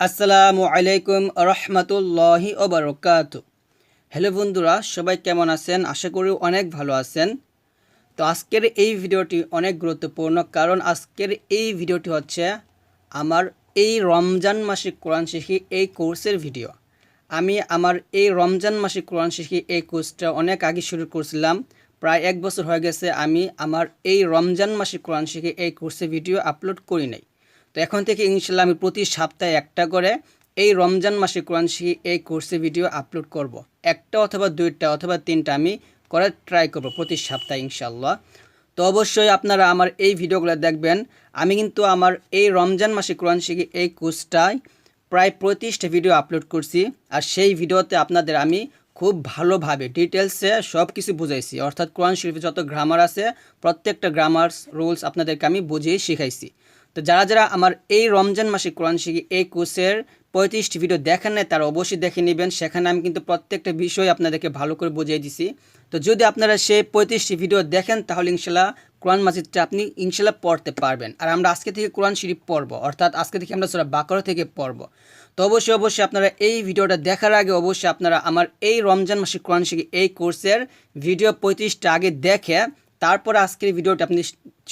আসসালামু আলাইকুম রহমতুল্লাহি ওয়া বারাকাতুহু। হ্যালো বন্ধুরা, সবাই কেমন আছেন? আশা করি অনেক ভালো আছেন। তো আজকের এই ভিডিওটি অনেক গুরুত্বপূর্ণ, কারণ আজকের এই ভিডিওটি হচ্ছে আমার এই রমজান মাসে কোরআন শিখি এই কোর্সের ভিডিও। আমি আমার এই রমজান মাসে কোরআন শিখি এই কোর্সটা অনেক আগে শুরু করছিলাম, প্রায় 1 বছর হয়ে গেছে আমি আমার এই রমজান মাসে কোরআন শিখি এই কোর্সের ভিডিও আপলোড করি নাই। তো এখন থেকে ইনশাল্লাহ আমি প্রতি সপ্তাহে একটা করে এই রমজান মাসে কোরআন শিখি এই কোর্সে ভিডিও আপলোড করব। একটা অথবা দুইটা অথবা তিনটা আমি করার ট্রাই করব প্রতি সপ্তাহে ইনশাল্লাহ। তো অবশ্যই আপনারা আমার এই ভিডিওগুলো দেখবেন। আমি কিন্তু আমার এই রমজান মাসে কোরআন শিখি এই কোর্সটায় প্রায় 25টা ভিডিও আপলোড করছি, আর সেই ভিডিওতে আপনাদের আমি খুব ভালোভাবে ডিটেলসে সব কিছু বুঝাইছি, অর্থাৎ কোরআন শরীফে যত গ্রামার আছে প্রত্যেকটা গ্রামার রুলস আপনাদেরকে আমি বুঝিয়ে শিখাইছি। তো যারা যারা আমার এই রমজান মাসে কোরআন শিখি এই কোর্সের 35টি ভিডিও দেখেন নাই তারা অবশ্যই দেখে নেবেন। সেখানে আমি কিন্তু প্রত্যেকটা বিষয় আপনাদেরকে ভালো করে বুঝিয়ে দিছি। তো যদি আপনারা সেই 35টি ভিডিও দেখেন তাহলে ইনশাল্লাহ কোরআন মাজিদটা আপনি ইনশাল্লাহ পড়তে পারবেন। আর আমরা আজকে থেকে কোরআন শরীফ পড়ব, অর্থাৎ আজকে থেকে আমরা সূরা বাকারা থেকে পড়ব। তো অবশ্যই আপনারা এই ভিডিওটা দেখার আগে অবশ্যই আপনারা আমার এই রমজান মাসে কোরআন শিখি এই কোর্সের ভিডিও 35টা আগে দেখে তারপর আজকের ভিডিওটা আপনি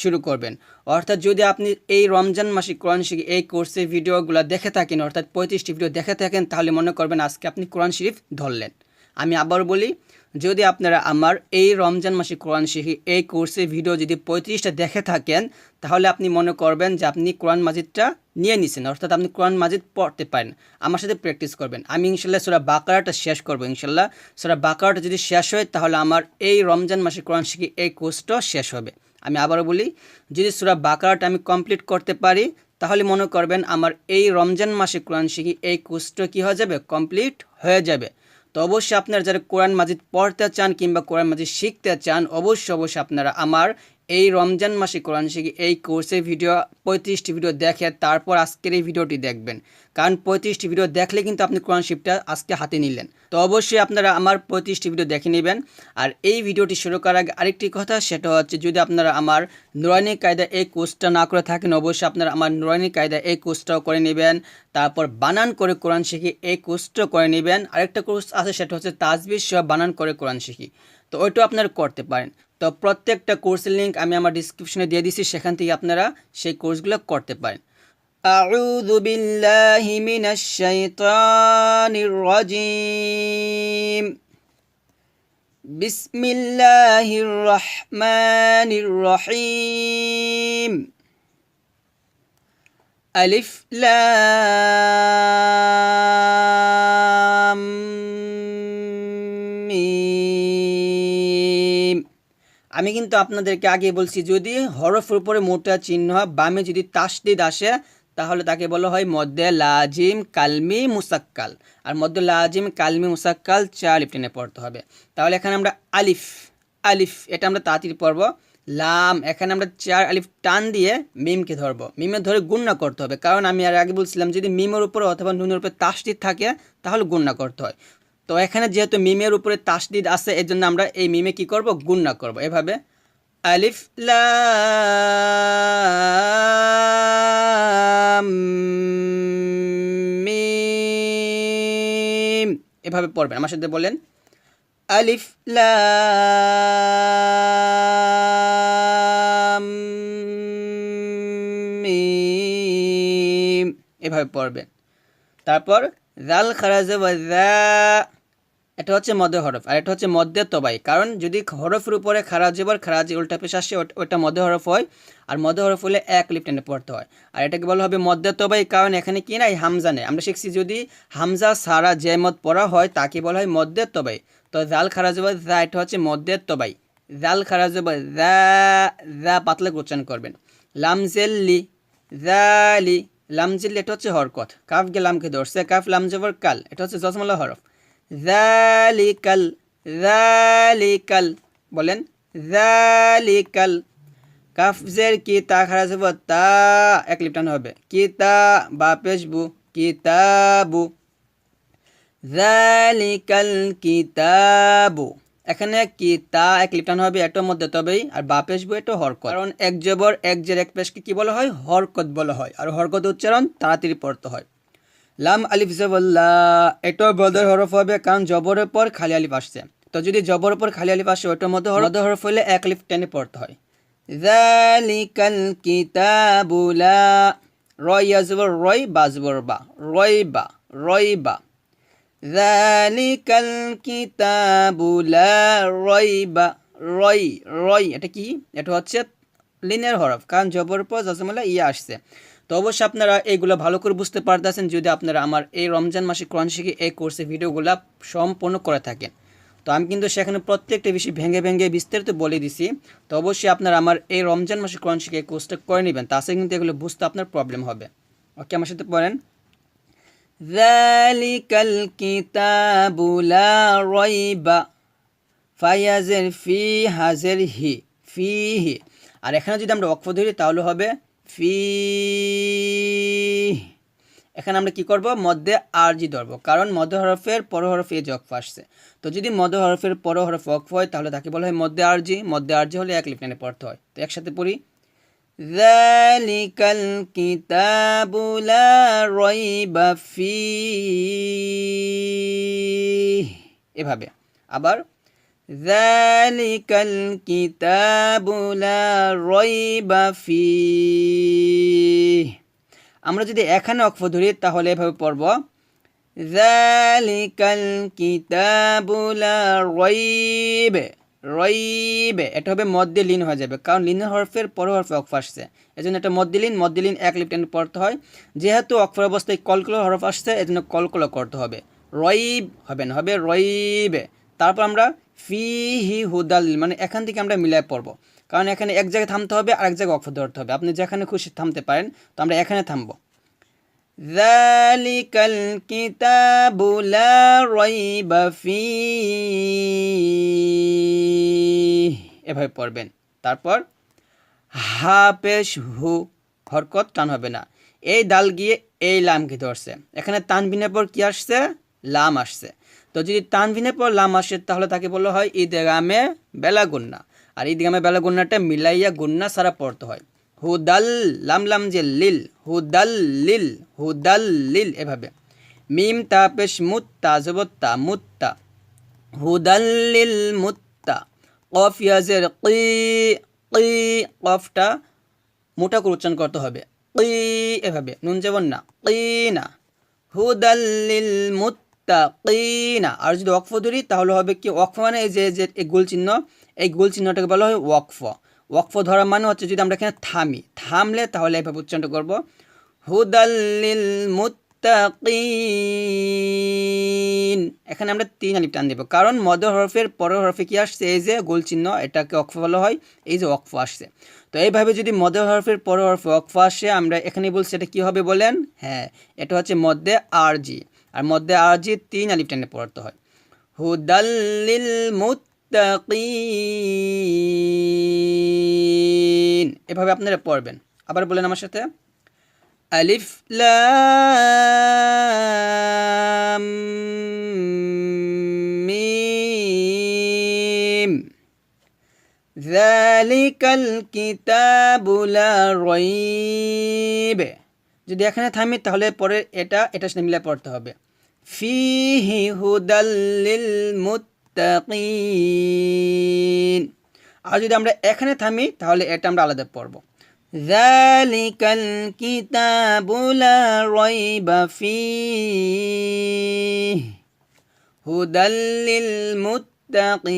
শুরু করবেন। অর্থাৎ যদি আপনি এই রমজান মাসে কোরআন শিখি এই কোর্সের ভিডিওগুলো দেখে থাকেন, অর্থাৎ 35টি ভিডিও দেখে থাকেন, তাহলে মনে করবেন আজকে আপনি কোরআন শরীফ ধরলেন। আমি আবার বলি, যদি আপনারা আমার এই রমজান মাসে কোরআন শিখি এই কোর্সের ভিডিও যদি 35টা দেখে থাকেন, তাহলে আপনি মনে করবেন যে আপনি কোরআন মাজিদটা নিয়ে নিছেন, অর্থাৎ আপনি কোরআন মাজিদ পড়তে পারেন। আমার সাথে প্র্যাকটিস করবেন। আমি ইনশাল্লাহ সূরা বাকারাটা শেষ করব। ইনশাল্লাহ সূরা বাকারাটা যদি শেষ হয় তাহলে আমার এই রমজান মাসে কোরআন শিখি এই কোর্সটাও শেষ হবে। আমি আবারও বলি, যদি সূরা বাকারাটা আমি কমপ্লিট করতে পারি তাহলে মনে করবেন আমার এই রমজান মাসে কোরআন শিখি এই কোর্সটা কী হয়ে যাবে, কমপ্লিট হয়ে যাবে। তো অবশ্যই আপনারা যারা কোরআন মাজিদ পড়তে চান কিংবা কোরআন মাজিদ শিখতে চান, অবশ্যই আপনারা আমার এই রমজান মাসে কোরআন শিখি এই কোর্সের ভিডিও 35টি ভিডিও দেখে তারপর আজকের এই ভিডিওটি দেখবেন। কারণ 35টি ভিডিও দেখলে কিন্তু আপনি কোরআন শিফটা আজকে হাতে নিলেন। তো অবশ্যই আপনারা আমার 35টি ভিডিও দেখে নেবেন। আর এই ভিডিওটি শুরু করার আগে আরেকটি কথা, সেটা হচ্ছে যদি আপনারা আমার নুরানি কায়দা এই কোর্সটা না করে থাকেন, অবশ্যই আপনারা আমার নুরানি কায়দা এই কোর্সটাও করে নেবেন। তারপর বানান করে কোরআন শিখি এই কোর্সটাও করে নেবেন। আরেকটা কোর্স আছে সেটা হচ্ছে তাজবির সহ বানান করে কোরআন শিখি, তো ওইটাও আপনারা করতে পারেন। তো প্রত্যেকটা কোর্সের লিঙ্ক আমি আমার ডিসক্রিপশনে দিয়ে দিচ্ছি, সেখান থেকে আপনারা সেই কোর্সগুলো করতে পারেন। আউযু বিল্লাহি মিনাশ শাইতানির রাজিম। বিসমিল্লাহির রহমানির রহিম। আলিফ লাম মিম। আমি কিন্তু আপনাদেরকে আগে বলছি, যদি হরফের উপরে মোটা চিহ্ন বামে যদি তাসদিদ আসে তাহলে তাকে বলা হয় মদ্দে লাজিম কালমি মুসাক্কাল। আর মদ্দে লাজিম কালমি মুসাক্কাল 4 আলিফ টেনে পড়তে হবে। তাহলে এখানে আমরা আলিফ আলিফ এটা আমরা তাড়াতাড়ি পড়ব। লাম এখানে আমরা 4 আলিফ টান দিয়ে মিমকে ধরব, মিমে ধরে গুণনা করতে হবে। কারণ আমি আর আগে বলছিলাম যদি মিমের উপরে অথবা নুনের উপরে তাসদিদ থাকে তাহলে গুণনা করতে হয়। তো এখানে যেহেতু মিমের উপরে তাসদিদ আছে এর জন্য আমরা এই মিমে কি করব, গুণনা করব। এভাবে আলিফ লাম মিম, এভাবে পড়বেন। আমার সাথে বলেন আলিফ লাম মিম, এভাবে পড়বেন। তারপর জাল খারাজে ওয়াজা, এটা হচ্ছে মধ্যে হরফ আর এটা হচ্ছে মধ্যে তবাই। কারণ যদি হরফের উপরে খারাজেবার খারাজি উল্টা পেশ আসে ওটা মধ্যে হরফ হয়, আর মধ্যে হরফ হলে 1 আলিফ টেনে পড়তে হয়। আর এটাকে বলা হবে মধ্যে তবাই, কারণ এখানে কি নাই, হামজা নেই। আমরা শিখছি যদি হামজা সারা যে মদ পড়া হয় তাকে বলা হয় মধ্যে তবাই। তো জাল খারাজেবার যা, এটা হচ্ছে মধ্যে তবাই। জাল খারাজেবার যা, যা পাতলা উচ্চারণ করবেন। লামজেল্লি জালি, লামজেল্লি এটা হচ্ছে হরকত। কাফ গে লামকে ধরছে, কাফ লামজেবার কাল, এটা হচ্ছে জজমালা হরফ। যালিকাল যালিকাল, বলেন যালিকাল। কাফ জের কি তা খারাজ হবে তা, 1 আলিফ টান হবে। কিতা বা পেশবু কিতাবু, যালিকাল কিতাবু। এখানে কি তা 1 আলিফ টান হবে, এটার মধ্যে তবেই। আর বা পেশবু এটা হরকত, কারণ এক জবর এক জের এক পেশকে কি বলা হয়, হরকত বলা হয়। আর হরকত উচ্চারণ তাড়াতাড়ি পড়তে হয়। লাম আলিফ জবর লা, এটাও মদের হরফ হবে কারণ জবরের পর খালি আলিফ আসছে। তো যদি জবরের পর খালি আলিফ আসে ওটার মধ্যে মদের হরফ হলে এক আলিফ টেনে পড়তে হয়। যালিকাল কিতাবু লা, রয় জবর রয়, বা জবর বা, রয়বা রয়বা। যালিকাল কিতাবু লা রয়বা, রয় রয় এটা কি? এটা হচ্ছে লিনের হরফ কারণ জবর পর জজমলা ইয়ে আসছে। তো অবশ্যই আপনারা এইগুলো ভালো করে বুঝতে পারতেছেন যদি আপনারা আমার এই রমজান মাসে কোরআন শিখে এই কোর্সে ভিডিওগুলো সম্পূর্ণ করে থাকেন। তো আমি কিন্তু সেখানে প্রত্যেকটা বিষয় ভেঙে ভেঙে বিস্তারিত বলে দিছি। তো অবশ্যই আপনারা আমার এই রমজান মাসে কোরআন শিখে এই কোর্সটা করে নেবেন, তাছাড়া কিন্তু এগুলো বুঝতে আপনার প্রবলেম হবে। ওকে, আমার সাথে পড়েন। যালিকাল কিতাবু লা রাইবা, ফায়াজের ফি, হাজের হি, ফিহি। আর এখানে যদি আমরা ওয়াকফ ধরি তাহলে হবে ফি। এখানে আমরা কি করব? মধ্যে আরজি ধরবো কারণ মধ্য হরফের পর হরফে এই যে ওয়াকফ আসছে। তো যদি মধ্য হরফের পর হরফ ওয়াকফ হয় তাহলে তাকে বলা হয় মধ্যে আরজি। মধ্যে আরজি হলে এক লিফ টেনে পড়তে হয়। তো একসাথে পড়ি, যালিকাল কিতাবু লা রাইবা ফিহি, এভাবে। আবার যালিকাল কিতাবু লা রাইবা ফিহি। আমরা যদি এখানে ওয়াকফ ধরি তাহলে এভাবে পড়ব, যালিকাল কিতাবু লা রাইবা, রইবে। এটা হবে মধ্যে লিন হয়ে যাবে কারণ লিনের হরফের পর হরফে ওয়াকফ আসছে, এজন্য এটা মধ্যে লিন এক লিফ টেনে পড়তে হয়। যেহেতু ওয়াকফের অবস্থায় কলকলো হরফ আসছে এজন্য কলকলো করতে হবে, রইব হবে না, হবে রইবে। তারপর আমরা ফিহি হুদাল, মানে এখান থেকে আমরা মিলায় পড়বো কারণ এখানে এক জায়গায় থামতে হবে আর এক জায়গায় ওয়াকফ ধরতে হবে। আপনি যেখানে খুশি থামতে পারেন, তো আমরা এখানে থামবো। যালিকাল কিতাবু লা রাইবা ফিহি, এভাবে পড়বেন। তারপর হা পেশ হু, হরকত টান হবে না। এই দাল গিয়ে এই লামকে ধরছে, এখানে তানবিনের পর কি আসছে? লাম আসছে। তো যদি তানবিনের পর লাম আসে তাহলে তাকে বলা হয় ইদগামে বেলা গুন্না। আর ইদগামে বেলা গুন্নাটা মিলাইয়া গুন্না সারা পড়তে হয়। হুদাল, লাম লাম যে লিল, হুদাল লিল, হুদাল লিল, এভাবে। মিম তা পেশ মুত্তা জবত্তা, মুত্তা, হুদাল লিল মুত্তা। কফ ইয়াজের কি, কি, কফটা মোটা করে উচ্চারণ করতে হবে, কি, এভাবে। নুন যেমন না, কি না, হুদাল লিল মুত্তাকিনা। আর যদি ওয়াকফ ধরি তাহলে হবে কি? ওয়াকফ মানে এই যে এই গোল চিহ্ন, এই গোল চিহ্নটাকে বলা হয় ওয়াকফ। ওয়াকফ ধরা মানে হচ্ছে যদি আমরা এখানে থামি, থামলে তাহলে এইভাবে উচ্চারণ করব, হুদাল লিল মুত্তাকিন। এখানে আমরা 3 আলিফ টান দেব কারণ মধ্য হরফের পরের হরফে কি আসছে? এই যে গোল চিহ্ন, এটাকে ওয়াকফ বলা হয়, এই যে ওয়াকফ আসছে। তো এইভাবে যদি মধ্য হরফের পরের হরফে ওয়াকফ আসে আমরা এখানে বলছি এটা কি হবে বলেন? হ্যাঁ, এটা হচ্ছে মধ্যে আরজি। আর মধ্যে আরজি 3 আলিফ টেনে পড়তে হয়। হুদাল লিল মুত্তাকিন, এভাবে আপনারা পড়বেন। আবার বলেন আমার সাথে, আলিফ লাম মিম, যালিকাল কিতাবু লা রাইব। যদি এখানে থামি তাহলে পরে এটা সাথে মিলে পড়তে হবে, ফিহি হুদাল লিল মুত্তাকিন। আর যদি আমরা এখানে থামি তাহলে এটা আমরা আলাদা পড়ব, যালিকাল কিতাবু লা রাইবা ফিহি হুদাল লিল মুত্তাকিন,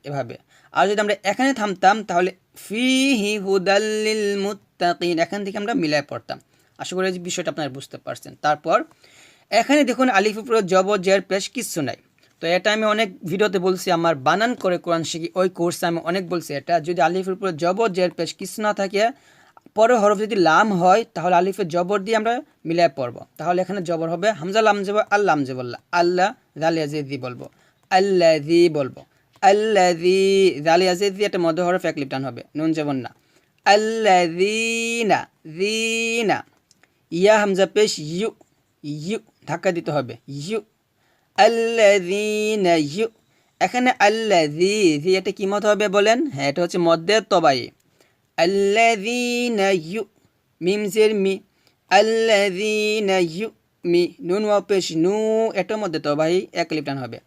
এভাবে। আর যদি আমরা এখানে থামতাম তাহলে ফিহি হুদাল লিল মুত্তাকিন, এখান থেকে আমরা মিলায় পড়তাম। আশা করি এই বিষয়টা আপনারা বুঝতে পারছেন। তারপর এখানে দেখুন আলিফের উপরে জবর জের পেশ কিচ্ছু নাই। তো এটা আমি অনেক ভিডিওতে বলছি, আমার বানান করে কোরআন শিখি ওই কোর্সে আমি অনেক বলছি এটা। যদি আলিফের উপরে জবর জের পেশ কিছু না থাকে, পরে হরফ যদি লাম হয় তাহলে আলিফের জবর দিয়ে আমরা মিলায় পড়ব। তাহলে এখানে জবর হবে হামজা লাম জবর আল্লাহ জবল্লা, আল্লাহ জালিয়া জেদি বলবো, আল্লাযী বলবো, আল্লাযী জালিয়া জেদি, এটা মধ্য হরফ এক লিফ টান হবে, নুন যেমন না, আল্লাযীনা, যীনা। ইয়া হামজা পেশ ইউ, ইউ ধাক্কা দিতে হবে, ইউ, আল্লাযীনা ইউ। এখানে আল্লাযী, এটা কি মত হবে বলেন? হ্যাঁ, এটা হচ্ছে মধ্যে তবাই, আল্লাযীনা ইউ, মিম জের মি, আল্লাযীনা নুন ওয়াও পেশ নু, এটার মধ্যে তো ভাই এক লিপ টান হবে।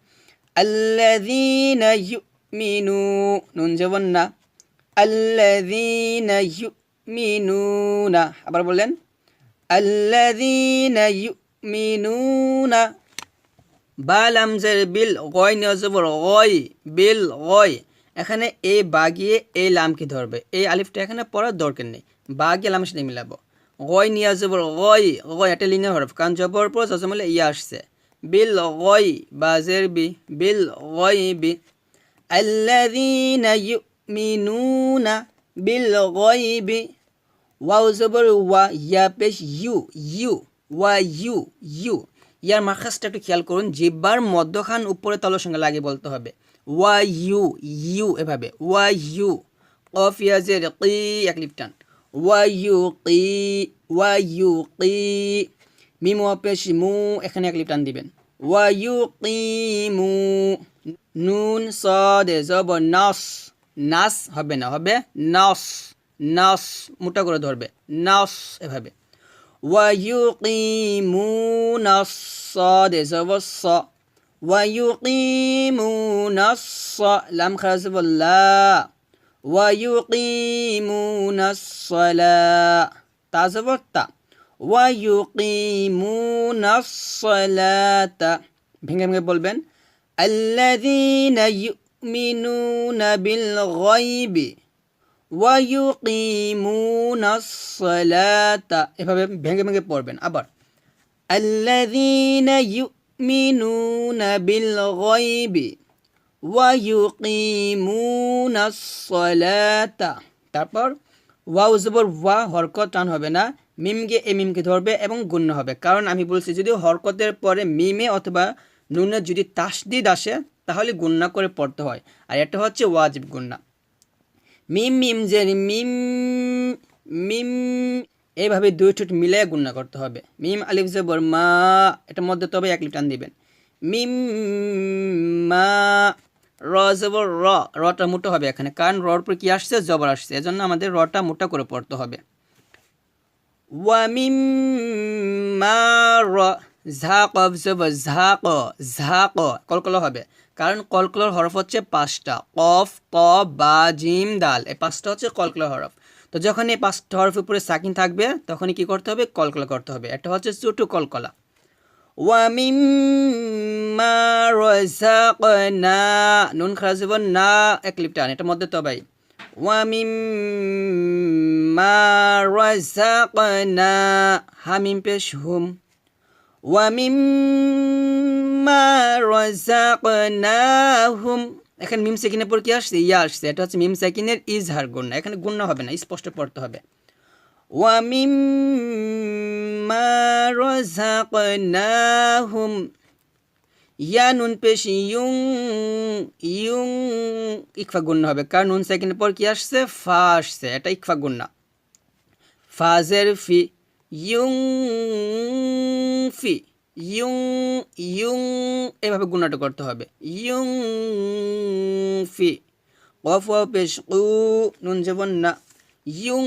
আল্লাযীনা ইউমিনু, নুন জবর না, আল্লাযীনা ইউমিনুনা। আবার বলেন আল্লাযীনা ইউমিনুনা। বা লামজের বিল গয় নিয়ে জবর গয়, বিল গয়। এখানে এই বা গিয়ে এই লামকে ধরবে, এই আলিফটা এখানে পড়ার দরকার নেই, বা গিয়ে লামের সাথে মিলাবো। গয় নিয়ে জবর গয়, গয় এটা লিনিয়ার হরফ, কারণ জবর পর জজমলে ইয়া আসছে। বিল গয় বাজের বি, বিল গয় বি। আল্লাযীনা ইউমিনুনা বিল গয়বি। ওয়াও জবর ওয়া, ইয়া পেশ ইউ, ইউ ওয়া ইউ, ইউ। ইয়ার মাখাসটা একটু খেয়াল করুন, জিহ্বার মধ্যখান উপরে তলের সঙ্গে লাগিয়ে বলতে হবে। ওয়া ইউ, ইউ এভাবে, ওয়া ইউ। কফ ইয়া জের কি, এক লিপ টান। ওয়া ইউ কি, ওয়া ইউ কি। মিম ওয়া পেশ মু, এখানে এক লিপ টান দিবেন। ওয়া ইউ কি মু। নুন সদে জবর নাস, নাস হবে না, হবে নাস, নাস মোটা করে ধরবে, নাস এভাবে। ويقيمون الصلاة والصلاة ويقيمون الصلاة لم خرج لا ويقيمون الصلاة تازبرتا ويقيمون الصلاة ভেঙে ভেঙে বলবেন الذين يؤمنون بالغيب ওয়ায়ুকিমুনাস সালাতা, এভাবে ভেঙে ভেঙে পড়বেন। আবার আল্লাযীনা ইউমিনুনা বিল গায়বি ওয়ায়ুকিমুনাস সালাতা। তারপর ওয়াও জবর ওয়া, হরকত টান হবে না, মিমকে এ মিমকে ধরবে এবং গুণ্য হবে। কারণ আমি বলছি যদি হরকতের পরে মিমে অথবা নুনে যদি তাসদিদ আসে তাহলে গুণ্য করে পড়তে হয়, আর এটা হচ্ছে ওয়াজিব গুণ্য। মিম মিম জের মিম, মিম এইভাবে দুই ঠোঁট মিলিয়ে গুণনা করতে হবে। মিম আলিফ জবর মা, এটার মধ্যে তবে এক লিপ টান দিবেন। মিম মা। র জবর র, রটা মোটা হবে এখানে, কারণ রর উপর কি আসছে, জবর আসছে, এজন্য আমাদের রটা মোটা করে পড়তে হবে। ওয়া মিম মা র, ঝা কফ জবর ঝা ক, ঝা ক কলকলা হবে, কারণ কলকলার হরফ হচ্ছে পাঁচটা, কফ ত বা জিম দাল, এই পাঁচটা হচ্ছে কলকলার হরফ। তো যখন এই পাঁচটা হরফের উপরে সাকিন থাকবে তখনই কি করতে হবে, কলকলা করতে হবে। এটা হচ্ছে ছোট কলকলা। ওয়া মিম্মা রাযাকনা, নুন খারা জীবন না, এক লিপ টান, এটার মধ্যে তবাই। ওয়া মিম্মা রাযাকনা, হা মিম পেশ হুম। ওয়া মিম্মা রাযাকনাহুম, এখানে মিম সাকিনের পর কি আসছে, ইয়া আসছে, এটা হচ্ছে মিম সাকিনের ইজহার গুণ, এখানে গুণ হবে না, স্পষ্ট পড়তে হবে। ওয়া মিম্মা রাযাকনাহুম, ইয়া নুন পেশ ইউং, ইউং ইকফা গুণ হবে, কারণ নুন সাকিনের পর কি আসছে, ফা আসছে, এটা ইকফা গুণ। ফাজের ফি, ইউং ফি, ইউং, ইউং এভাবে গুণাটা করতে হবে, ইউং ফি। কফ ওয়াও পেশ কু, নুন জবর না, ইউং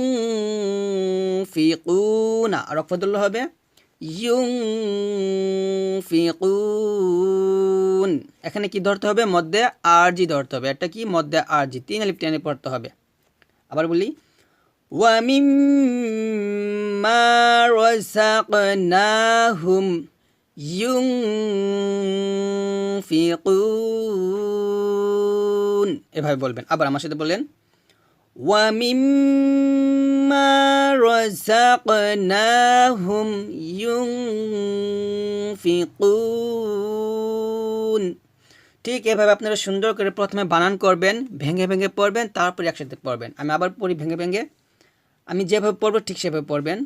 ফি কুনা, আর রফদুল্লাহ হবে ইউং ফি কুন। এখানে কি ধরতে হবে, মধ্যে আরজি ধরতে হবে, এটা কি মধ্যে আরজি, 3 আলিফ টেনে পড়তে হবে। আবার বলি ওয়া মিম্মা রাযাকনাহুম ইউনফিকুন, এভাবে বলবেন। আবার আমার সাথে বলেন ওয়া মিম্মা রাযাকনাহুম ইউনফিকুন। ঠিক এভাবে আপনারা সুন্দর করে প্রথমে বানান করবেন, ভেঙে ভেঙে পড়বেন, তারপরে একসাথে পড়বেন। আমি আবার পড়ি ভেঙে ভেঙে, আমি যেভাবে পড়বো ঠিক সেভাবে পড়বেন।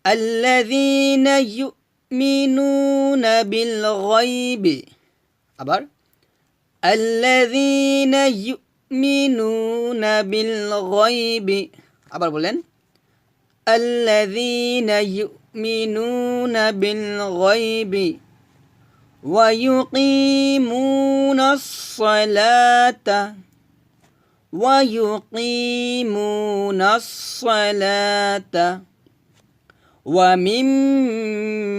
আল্লাযীনা ইউমিনুনা বিল গায়বি, আবার আল্লাযীনা ইউমিনুনা বিল গায়বি, আবার বলেন আল্লাযীনা ইউমিনুনা বিল গায়বি ওয়া ইউকিমুনাস সালাতা ওয়া ইউকিমুনাস সালাতা ومما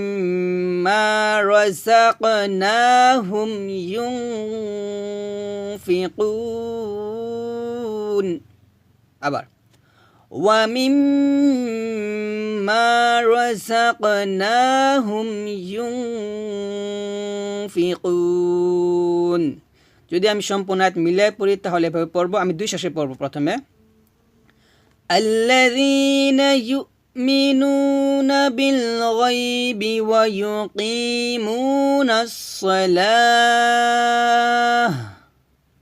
رزقناهم ينفقون আবার ومما رزقناهم ينفقون যদি আমি সম্পূর্ণ আয়াত মিলিয়ে পড়ি তাহলে এভাবে পড়ব আমি দুই শেষে পড়ব প্রথমে الذين يؤمنون بالغيب ويقيمون الصلاة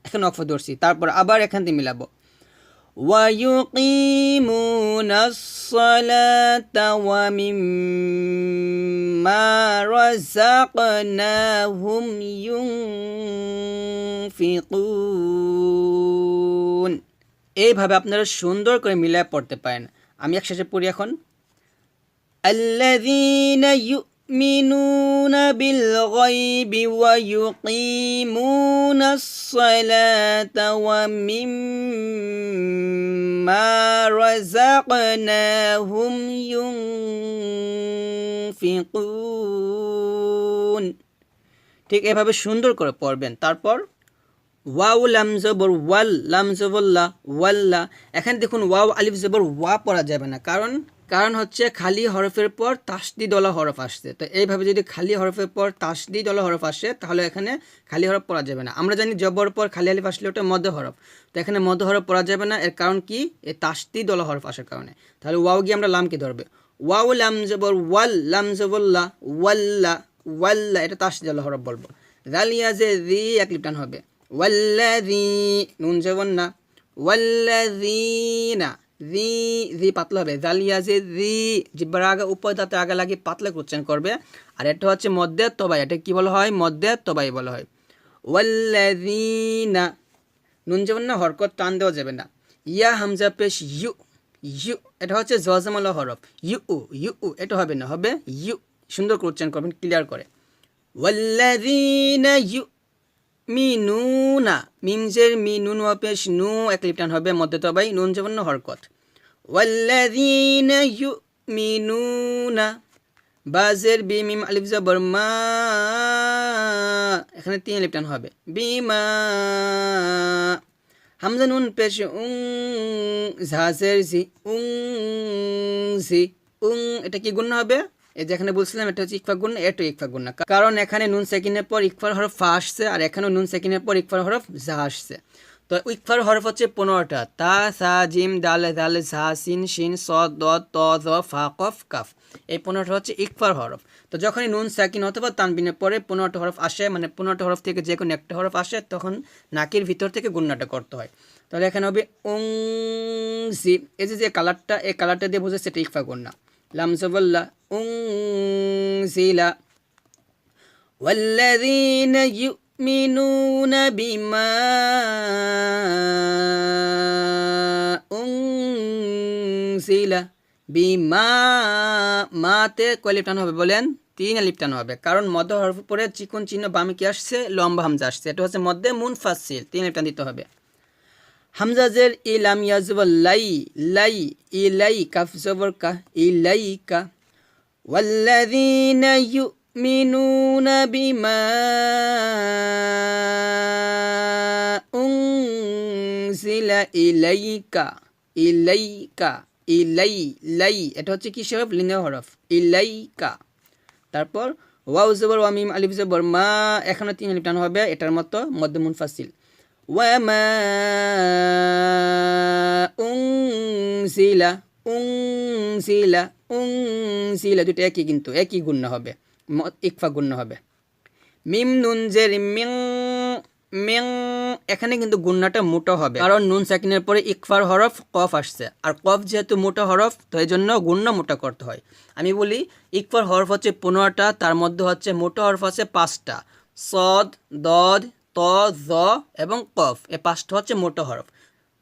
এখন অক্ষ ধরছি তারপর আবার এখান থেকে মিলাবো ويقيمون الصلاة ومما رزقناهم ينفقون এইভাবে আপনারা সুন্দর করে মিলায় পড়তে পারেন আমি একসাথে পড়ি এখন الذين يؤمنون بالغيب ويقيمون الصلاة ومما رزقناهم ينفقون ঠিক এভাবে সুন্দর করে পড়বেন তারপর ওয়াও লাম জবর ওয়াল লাম জবর লা ওয়াল্লা এখানে দেখুন ওয়াও আলিফ জবর ওয়া পড়া যাবে না কারণ হচ্ছে খালি হরফের পর তাসদিদ ওয়ালা হরফ আসছে তো এইভাবে যদি খালি হরফের পর তাসদিদ ওয়ালা হরফ আসে তাহলে এখানে খালি হরফ পড়া যাবে না আমরা জানি জবর পর খালি আলিফ আসলে ওটা মধ্য হরফ তো এখানে মধ্য হরফ পড়া যাবে না এর কারণ কি এই তাসদিদ ওয়ালা হরফ আসার কারণে তাহলে ওয়াও গিয়ে আমরা লামকে ধরবে ওয়াও লাম জবর ওয়াল লাম জবর লা ওয়াল্লা ওয়াল্লা এটা তাসদিদ ওয়ালা হরফ বলবো জালিয়া যে জি এক লিপ টান হবে ওয়াল্লাযী নুন জবর না ওয়াল্লাযীনা জি জি পাতলা হবে জালিয়া যে জি জিহ্বার আগে উপর দাঁতে আগে লাগিয়ে পাতলা উচ্চারণ করবে আর এটা হচ্ছে মধ্যে তবাই এটা কি বলা হয় মধ্যে তবাই বলা হয় ওয়াল্লাযীনা নুন জবর না হরকত টান দেওয়া যাবে না ইয়া হামজা পেশ ইউ ইউ এটা হচ্ছে জজমালা হরফ ইউ এটা হবে না হবে ইউ সুন্দর করে উচ্চারণ করবেন ক্লিয়ার করে ওয়াল্লাযীনা মিনুনা মিমজের মিনুন ওয়াপেশ নু এক লিপ টান হবে মধ্যে তবাই নুন জবর না হরকত ওয়াল্লাযীনা ইউমিনুনা বাজের বি মিম আলিফ জবর মা এখানে তিন লিপ টান হবে বিমা হামজা নুন পেশ ঝাজের জি জি এটা কি গুণ হবে এই যেখানে বলছিলাম এটা হচ্ছে ইকফা গুণ এটা ইকফা গুণ না কারণ এখানে নুন সেকিনের পর ইকফার হরফ ফা আসছে আর এখানেও নুন সেকিনের পর ইকফার হরফ জা আসছে তো ইকফার হরফ হচ্ছে 15টা তা সা জিম দাল দাল ঝা সিন শিন স দ ত জ ফা কফ কাফ এই 15টা হচ্ছে ইকফার হরফ তো যখনই নুন সাকিন অথবা তানবিনের পরে 15টা হরফ আসে মানে 15টা হরফ থেকে যে কোনো একটা হরফ আসে তখন নাকের ভিতর থেকে গুণনাটা করতে হয় তাহলে এখানে হবে জি এই যে কালারটা এই কালারটা দিয়ে বোঝে সেটা ইকফা গুণনা লাম জবল্লা জিলা والذين يؤمنون بما أنزل বিমা মাতে কয় লিপ টান হবে বলেন 3 লিপ টান হবে কারণ মধ্য হরফ পরে চিকন চিহ্ন বামে কি আসছে লম্বা হামজা আসছে এটা হচ্ছে মধ্যে মুনফাসিল 3 লিপ টান দিতে হবে হামজা জের ইলাম ইয়াজবর লাই লাই ইলাই কাফ জবর কা ইলাইকা ওয়াল্লাযীনা ইউমিনুনা বিমা উনজিলা ইলাইকা ইলাইকা ইলাই লাই এটা হচ্ছে কি হরফ লিঙ্গের হরফ ইলাইকা তারপর ওয়াও জবর ওয়া মিম আলিফ জবর মা এখানে 3 লিপ টান হবে এটার মতো মধ্য মুনফাসিল ওয়ামা উনজিলা উনজিলা উনজিলা দুটো একই কিন্তু একই গুণ হবে ইকফা গুণ হবে মিম নুন জের মিং মিং এখানে কিন্তু গুণনাটা মোটা হবে কারণ নুন সাকিনের পরে ইকফার হরফ কফ আসছে আর কফ যেহেতু মোটা হরফ তো এই জন্য গুণনা মোটা করতে হয় আমি বলি ইকফার হরফ হচ্ছে 15টা তার মধ্যে হচ্ছে মোটা হরফ আছে 5টা সদ দদ ত জ এবং কফ এই 5টা হচ্ছে মোটা হরফ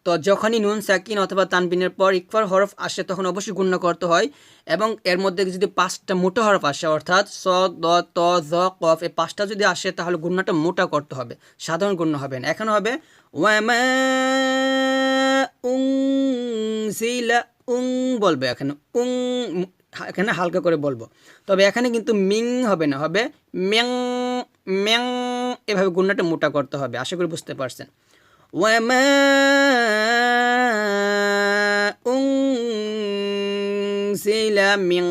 তো যখনই নুন সাকিন অথবা তানবিনের পর ইকফার হরফ আসে তখন অবশ্যই গুণ করতে হয় এবং এর মধ্যে যদি 5টা মোটা হরফ আসে অর্থাৎ স দ ত জ কফ এই 5টা যদি আসে তাহলে গুণটা মোটা করতে হবে সাধারণ গুণ হবে না এখন হবে ওয়ামা উনজিলা বলবে এখানে এখানে হালকা করে বলবো। তবে এখানে কিন্তু মিং হবে না, হবে ম্যাং ম্যাং। এভাবে গুণনাটা মোটা করতে হবে। আশা করি বুঝতে পারছেন। ওয়ামা উনজিলা মিন,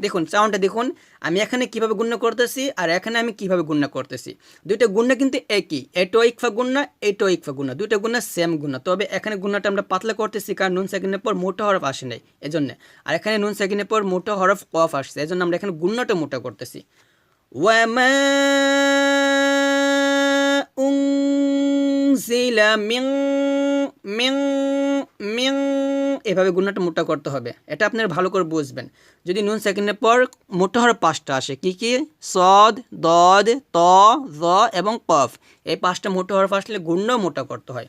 দেখুন সাউন্ডটা দেখুন, আমি এখানে কিভাবে গুণনা করতেছি আর এখানে আমি কিভাবে গুণনা করতেছি। দুইটা গুণনা কিন্তু একই, এটাও ইকফা গুণনা, এটাও ইকফা গুণনা, দুইটা গুণনা সেম গুণনা। তবে এখানে গুণনাটা আমরা পাতলা করতেছি কারণ নুন সাকিনের পর মোটা হরফ আসে নাই এজন্য, আর এখানে নুন সাকিনের পর মোটা হরফ কফ আসছে, এজন্য আমরা এখানে গুণনাটা মোটা করতেছি। ওয়ামা উনজিলা মিন মিন মিন, এভাবে গুণনাটা মোটা করতে হবে। এটা আপনারা ভালো করে বুঝবেন। যদি নুন সেকেন্ডের পর মোটা হরফ 5টা আসে, কি কি? সদ, দদ, ত, জ এবং কফ। এই 5টা মোটা হরফ আসলে গুণনাও মোটা করতে হয়।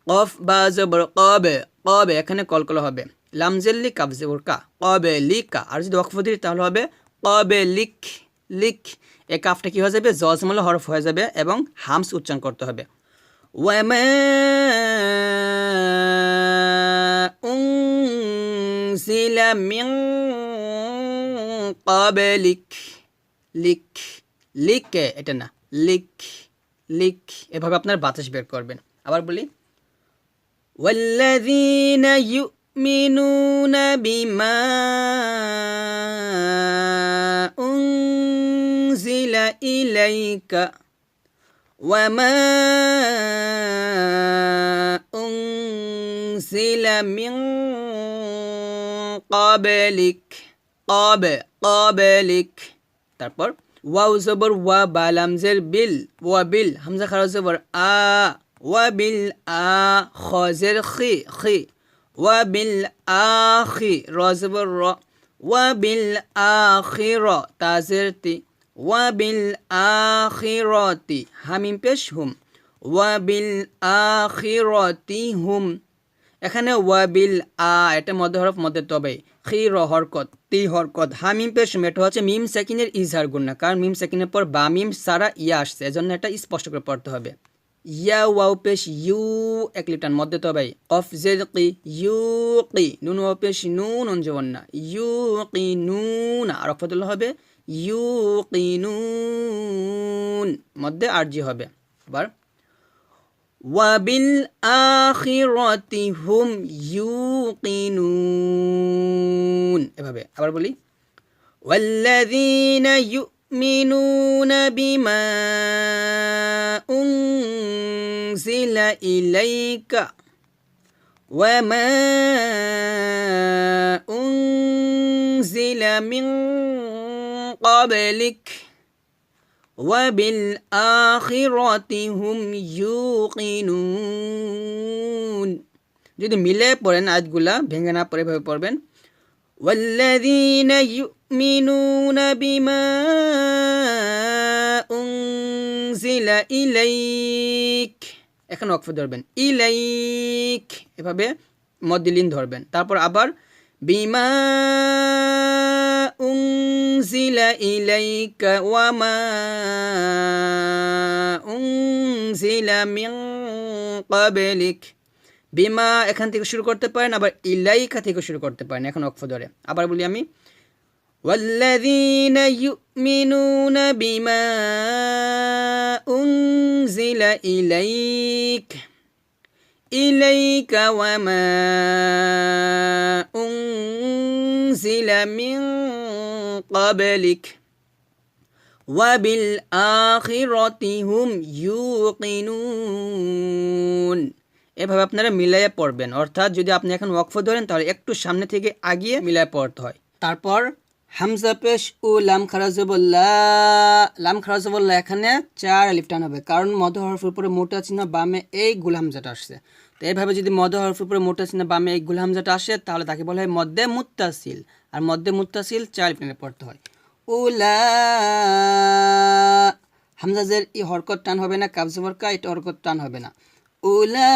কফ বা জবর কবে, কবে এখানে কলকলা হবে। লামজেল্লি কাফ জবর কা, কবে লিকা। আর যদি ওয়াকফ দিই তাহলে হবে কবে লিক লিক। এই কাফটা কি হয়ে যাবে? জজমল হরফ হয়ে যাবে এবং হামস উচ্চারণ করতে হবে। ওয়ামা উনজিলা মিন ক্বাবলিক, লিক লিক, এটা না, লিক লিক। এভাবে আপনার বাতাস বের করবেন। আবার বলি, ওয়াল্লাযীনা ইউমিনুনা বিমা উনজিলা ইলাইকা ওয়ামা উনজিলা মিন ক্বাবলিক, ক্বাবলিক। তারপর ওয়াও জবর ওয়া, বা লামজের বিল, ওয়া বিল, হামজা খারা জবর আ, ওয়া বিল আ, খ জের খি খি, ওয়া বিল আখি, র জবর র, ওয়া বিল আখির, তা জের তি, ওয়া বিল আখিরাতি, হামিম পেশ হুম, ওয়া বিল আখিরাতি হুম। এখানে ওয়াবিল আ, এটা মধ্য হরফ মধ্যে, তবে খির হরকত, তি হরকত, হামিম পেশ হুম। এটা হচ্ছে মিম সেকিনের ইজহার গুণনা, কারণ মিম সেকিনের পর বা মিম সারা ইয়া আসছে, এজন্য এটা স্পষ্ট করে পড়তে হবে। ইয়া ওয়াও পেশ ইউ, এক লিটান মধ্যে তবে কফ জের কি, ইউ কি, নুন ওয়াও পেশ নুন অঞ্জবন না, ইউ কি নুন, আর অফদুল হবে ইউ কি নুন, মধ্যে আরজি হবে। আবার ওয়াবিল আখিরাতি হুম ইউকিনুন, এভাবে। আবার বলি, ওয়াল্লাযীনা ইউমিনুনা বিমা উনজিলা ইলাইকা ওয়ামা উনজিলা মিন ক্বাবলিক ওয়াবিল আখিরাতি হুম ইউকিনুন। যদি মিলে পড়েন আয়াতগুলা, ভেঙে না পড়ে এভাবে পড়বেন, ওয়াল্লাযীনা ইউমিনুনা বিমা উনজিলা ইলাইক, এখন ওয়াকফ ধরবেন, ইলাইক, এভাবে মদ্দিলিন ধরবেন। তারপর আবার বিমা উনজিলা ইলাইকা ওয়ামা উনজিলা মিন ক্বাবলিক, বিমা এখান থেকে শুরু করতে পারেন, আবার ইলাইকা থেকে শুরু করতে পারেন। এখন ওয়াকফ ধরে আবার বলি আমি, ওয়াল্লাযীনা ইউমিনুনা বিমা উনজিলা ইলাইক ইলাইকা ওয়ামা উনজিলা মিন ক্বাবলিক ওয়াবিল আখিরাতি হুম ইউকিনুন। এভাবে আপনারা মিলাইয়া পড়বেন। অর্থাৎ যদি আপনি এখন ওয়াকফ ধরেন তাহলে একটু সামনে থেকে আগিয়ে মিলাইয়া পড়তে হয়। তারপর হামজা পেশ ও লাম খারাজবল্লা, লাম খারাজবল্লা এখানে 4 আলিফ টান হবে, কারণ মধ্য হরফের উপরে মোটা চিহ্ন বামে এই গুল হামজাটা আসছে। তো এইভাবে যদি মধ্য হরফের উপরে মোটা চিহ্ন বামে এই গুল হামজাটা আসে তাহলে তাকে বলা হয় মধ্যে মুত্তাসিল, আর মধ্যে মুত্তাসিল 4 আলিফ টানে পড়তে হয়। উলা, হামজাজের ই হরকত টান হবে না, কাফ জবর কা, এটা হরকত টান হবে না। উলাইকা,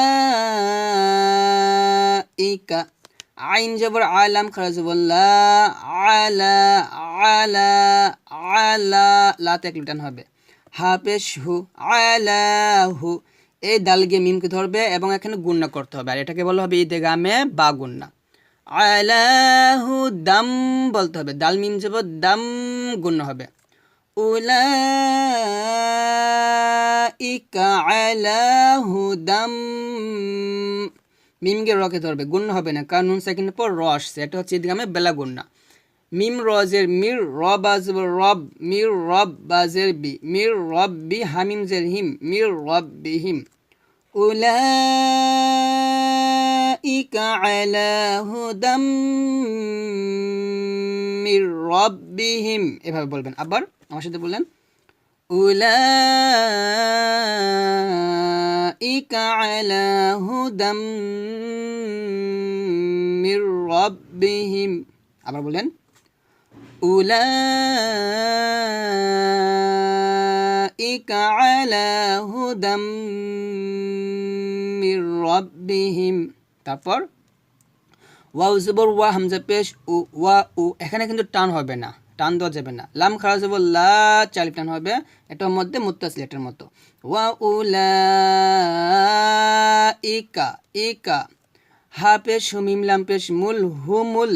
আইন জবর আলাম খারাজবল্লা, আলা আলা আলা, লাতে এক লিটান হবে। হা পেশ হু, আলা হু, এই দাল গিয়ে মিমকে ধরবে এবং এখানে গুণনা করতে হবে, আর এটাকে বলা হবে ইদগামে বা গুণনা। আলাহু দাম বলতে হবে, দাল মিম যাব দাম গুণ হবে। উলাইকা আলা হুদাম, মিমকে রকে ধরবে, গুণ হবে না, কারণ নুন সাকিনের পর র আসছে, এটা হচ্ছে ইদগামে বেলা গুন্না। মিম রজের মির, র বাজব রব, মির রব বাজের বি, মির রব বি, হামিম জের হিম, মির রব বিহিম। উলাইকা আলা হুদাম মির রব্বিহিম, এভাবে বলবেন। আবার আমার সাথে বললেন, উলাইকা আলা হুদাম মির রব্বিহিম। আবার বলেন, উলাইকা আলা হুদাম মির রব্বিহিম। তারপর ওয়াও জবর ওয়া, হামজা পেশ উ, ওয়া উ, এখানে কিন্তু টান হবে না, টান দেওয়া যাবে না। লাম খারা জবর লা, চালিপ টান হবে, এটার মধ্যে মুত্তাসিল এটার মতো। ওয়া উলাইকা, ইকা, হা পেশ হু, মিম লাম পেশ মুল, হুমুল।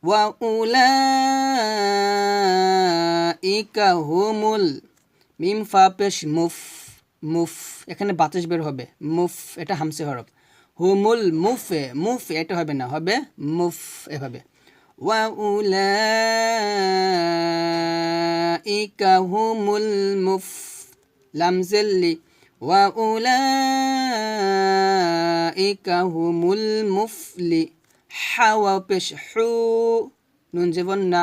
ওয়া উলাইকা হুমুল, মিম ফা পেশ মুফ, মুফ, এখানে বাতাস বের হবে, মুফ, এটা হামসে হরফ। হুমুল মুফে, মুফে এটা হবে না, হবে মুফ, এভাবে। ওয়া উলাইকা হুমুল মুফ, লাম জিল্লি, ওয়া উলাইকা হুমুল মুফলি, হাওয়া পেশ হু, নুন জীবন না।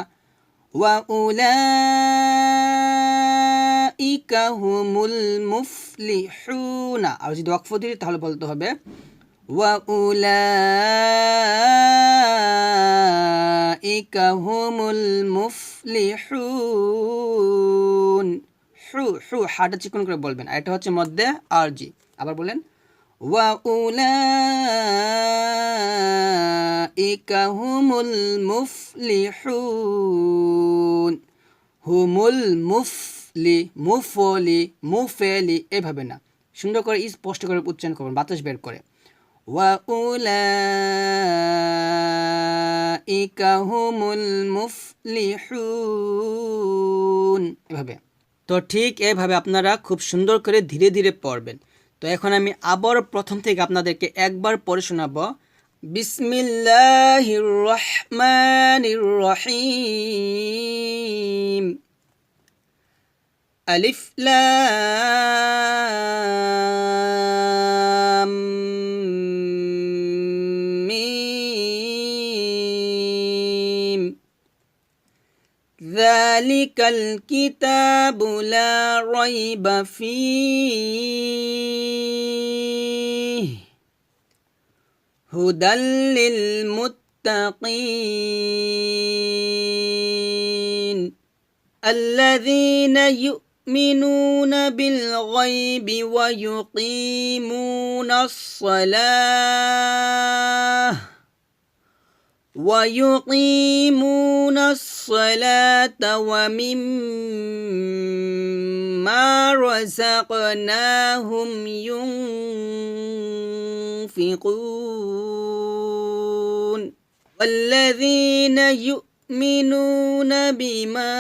ওয়া উলাইকা হুমুল মুফলিহুনা, আর যদি ওয়াকফ দিই তাহলে বলতে হবে ওয়া উলাইকা হুমুল মুফলিহুন। হু হু, হাটা চিকন করে বলবেন, আর এটা হচ্ছে মধ্যে আরজি। আবার বলেন, ওয়া উলাইকা হুমুল মুফলিহুন। হুমুল মুফলি, মুফলি, মুফেলি, এভাবে না, সুন্দর করে স্পষ্ট করে উচ্চারণ করবেন, বাতাস বের করে। ওয়া উলাইকা হুমুল মুফলিহুন, এভাবে। তো ঠিক এভাবে আপনারা খুব সুন্দর করে ধীরে ধীরে পড়বেন। তো এখন আমি আবার প্রথম থেকে আপনাদেরকে একবার পড়ে শোনাবো। বিসমিল্লাহির রহমানির রহিম। আলিফ লাম মিম। যালিকাল কিতাবু লা রাইবা ফীহি হুদাল লিল মুত্তাকিন আল্লাযীনা ইউমিনুনা বিল গায়বি ওয়া ইউকিমুনাস সালাহ ويقيمون الصلاة ومما رزقناهم ينفقون والذين يؤمنون بما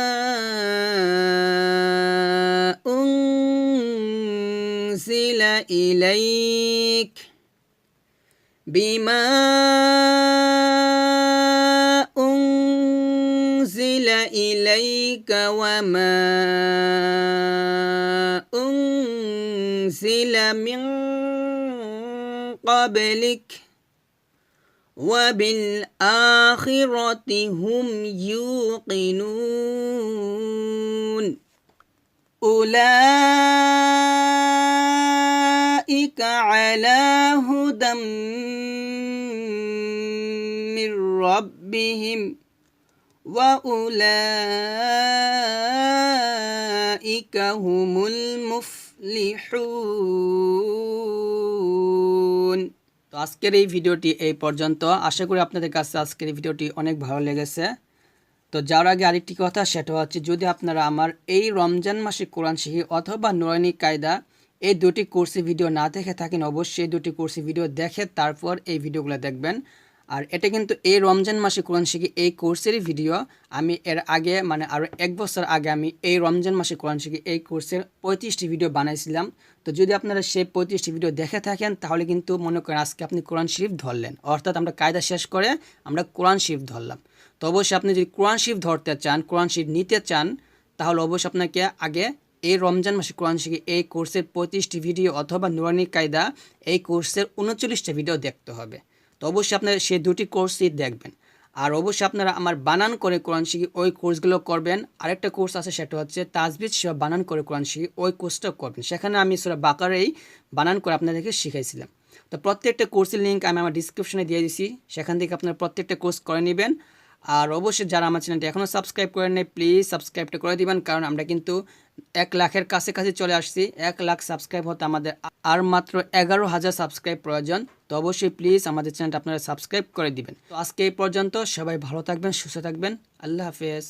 أنزل إليك إليك وما أنزل من قبلك وبالآخرة هم يوقنون أولئك على هدى من ربهم وأولئك هم المفلحون। তো আজকের এই ভিডিওটি এই পর্যন্ত। আশা করি আপনাদের কাছে আজকের এই ভিডিওটি অনেক ভালো লেগেছে। তো যাওয়ার আগে আরেকটি কথা, সেটা হচ্ছে যদি আপনারা আমার এই রমজান মাসে কোরআন শিখি অথবা নুরানি কায়দা এই দুটি কোর্সের ভিডিও না দেখে থাকেন, অবশ্যই এই দুটি কোর্সের ভিডিও দেখে তারপর এই ভিডিওগুলো দেখবেন। আর এটা কিন্তু এই রমজান মাসে কোরআন শিখি এই কোর্সেরই ভিডিও। আমি এর আগে মানে আরও 1 বছর আগে আমি এই রমজান মাসে কোরআন শিখি এই কোর্সের 35টি ভিডিও বানাইছিলাম। তো যদি আপনারা সেই 35টি ভিডিও দেখে থাকেন তাহলে কিন্তু মনে করেন আজকে আপনি কোরআন শরীফ ধরলেন, অর্থাৎ আমরা কায়দা শেষ করে আমরা কোরআন শরীফ ধরলাম। তো অবশ্যই আপনি যদি কোরআন শরীফ ধরতে চান, কোরআন শরীফ নিতে চান, তাহলে অবশ্যই আপনাকে আগে এই রমজান মাসে কোরআন শিখি এই কোর্সের 35টি ভিডিও অথবা নুরানি কায়দা এই কোর্সের 39টা ভিডিও দেখতে হবে। তো অবশ্যই আপনারা সেই দুটি কোর্সই দেখবেন। আর অবশ্যই আপনারা আমার বানান করে কোরআন শিখি ওই কোর্সগুলো করবেন। আরেকটা কোর্স আছে, সেটা হচ্ছে তাজবিদ সহ বানান করে কোরআন শিখি, ওই কোর্সটাও করবেন। সেখানে আমি সূরা বাকারাই বানান করে আপনাদেরকে শিখাইছিলাম। তো প্রত্যেকটা কোর্সের লিঙ্ক আমি আমার ডিসক্রিপশনে দিয়ে দিছি, সেখান থেকে আপনারা প্রত্যেকটা কোর্স করে নেবেন। আর অবশ্যই যারা আমার চ্যানেলটি এখনও সাবস্ক্রাইব করেন নাই প্লিজ সাবস্ক্রাইবটা করে দিবেন, কারণ আমরা কিন্তু 1 লাখের কাছাকাছি চলে আসছি। 1 লাখ সাবস্ক্রাইব হতে আমাদের আর মাত্র 11,000 সাবস্ক্রাইব প্রয়োজন। তো অবশ্যই প্লিজ আমাদের চ্যানেলটা আপনারা সাবস্ক্রাইব করে দিবেন। তো আজকে এই পর্যন্ত, সবাই ভালো থাকবেন, সুস্থ থাকবেন, আল্লাহ হাফেজ।